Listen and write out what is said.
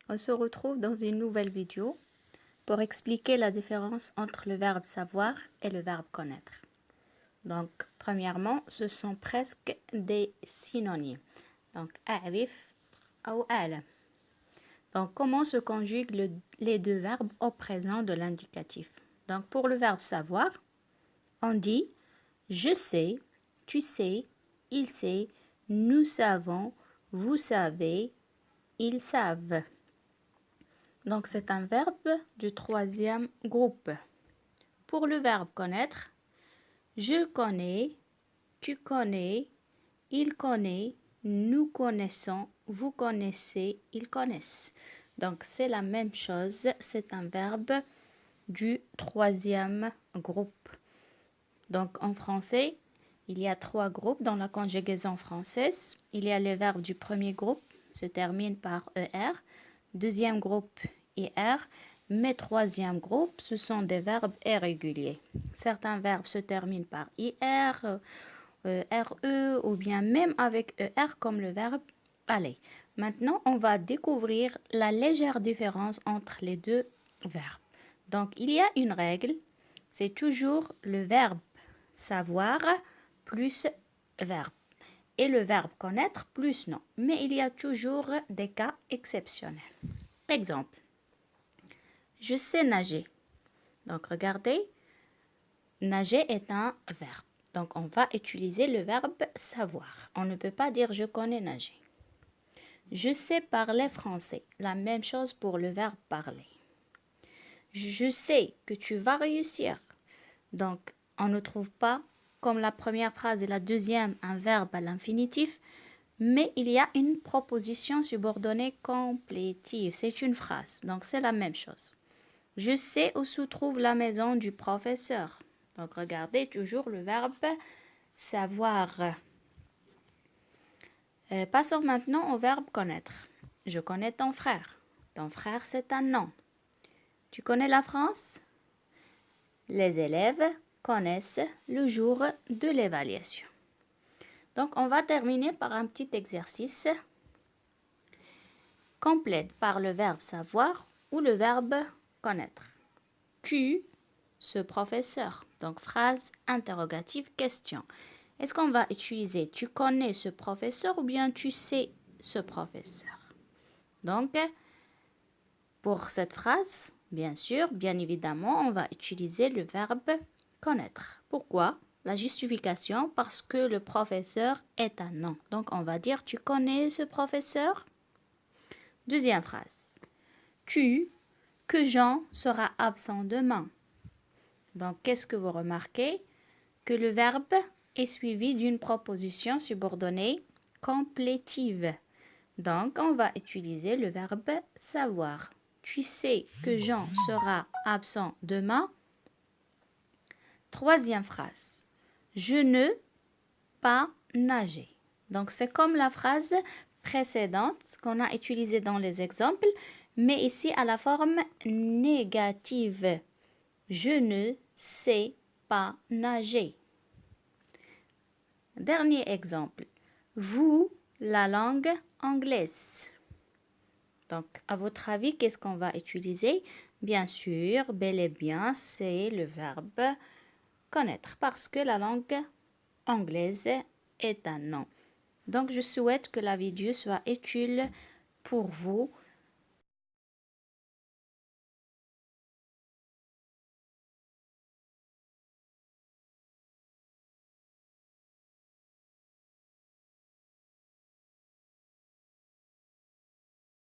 On se retrouve dans une nouvelle vidéo pour expliquer la différence entre le verbe savoir et le verbe connaître. Donc, premièrement, ce sont presque des synonymes. Donc, أعرف ou أعلم. Donc, comment se conjuguent les deux verbes au présent de l'indicatif? Donc, pour le verbe savoir, on dit je sais, tu sais, il sait, nous savons, vous savez, ils savent. Donc, c'est un verbe du troisième groupe. Pour le verbe connaître, je connais, tu connais, il connaît, nous connaissons, vous connaissez, ils connaissent. Donc, c'est la même chose, c'est un verbe du troisième groupe. Donc, en français, il y a 3 groupes dans la conjugaison française. Il y a les verbes du premier groupe, se terminent par ER. Deuxième groupe, IR. Mais troisième groupe, ce sont des verbes irréguliers. Certains verbes se terminent par IR, RE ou bien même avec ER comme le verbe aller. Maintenant, on va découvrir la légère différence entre les deux verbes. Donc, il y a une règle, c'est toujours le verbe savoir plus verbe et le verbe connaître plus non. Mais il y a toujours des cas exceptionnels. Exemple, je sais nager. Donc, regardez, nager est un verbe. Donc, on va utiliser le verbe savoir. On ne peut pas dire je connais nager. Je sais parler français. La même chose pour le verbe parler. Je sais que tu vas réussir. Donc, on ne trouve pas, comme la première phrase et la deuxième, un verbe à l'infinitif, mais il y a une proposition subordonnée complétive. C'est une phrase. Donc, c'est la même chose. Je sais où se trouve la maison du professeur. Donc, regardez toujours le verbe savoir. Passons maintenant au verbe connaître. Je connais ton frère. Ton frère, c'est un nom. Tu connais la France? Les élèves connaissent le jour de l'évaluation. Donc, on va terminer par un petit exercice. Complète par le verbe savoir ou le verbe connaître. Tu, ce professeur. Donc, phrase interrogative, question. Est-ce qu'on va utiliser tu connais ce professeur ou bien tu sais ce professeur? Donc, pour cette phrase, bien sûr, bien évidemment, on va utiliser le verbe connaître. Pourquoi? La justification, parce que le professeur est un nom. Donc, on va dire tu connais ce professeur? Deuxième phrase. Tu, que Jean sera absent demain. Donc, qu'est-ce que vous remarquez? Que le verbe est suivi d'une proposition subordonnée complétive. Donc, on va utiliser le verbe savoir. Tu sais que Jean sera absent demain. Troisième phrase. Je ne pas nager. Donc, c'est comme la phrase précédente qu'on a utilisée dans les exemples, mais ici à la forme négative. Je ne sais pas nager. Dernier exemple. Vous, la langue anglaise. Donc, à votre avis, qu'est-ce qu'on va utiliser? Bien sûr, bel et bien, c'est le verbe connaître parce que la langue anglaise est un nom. Donc, je souhaite que la vidéo soit utile pour vous.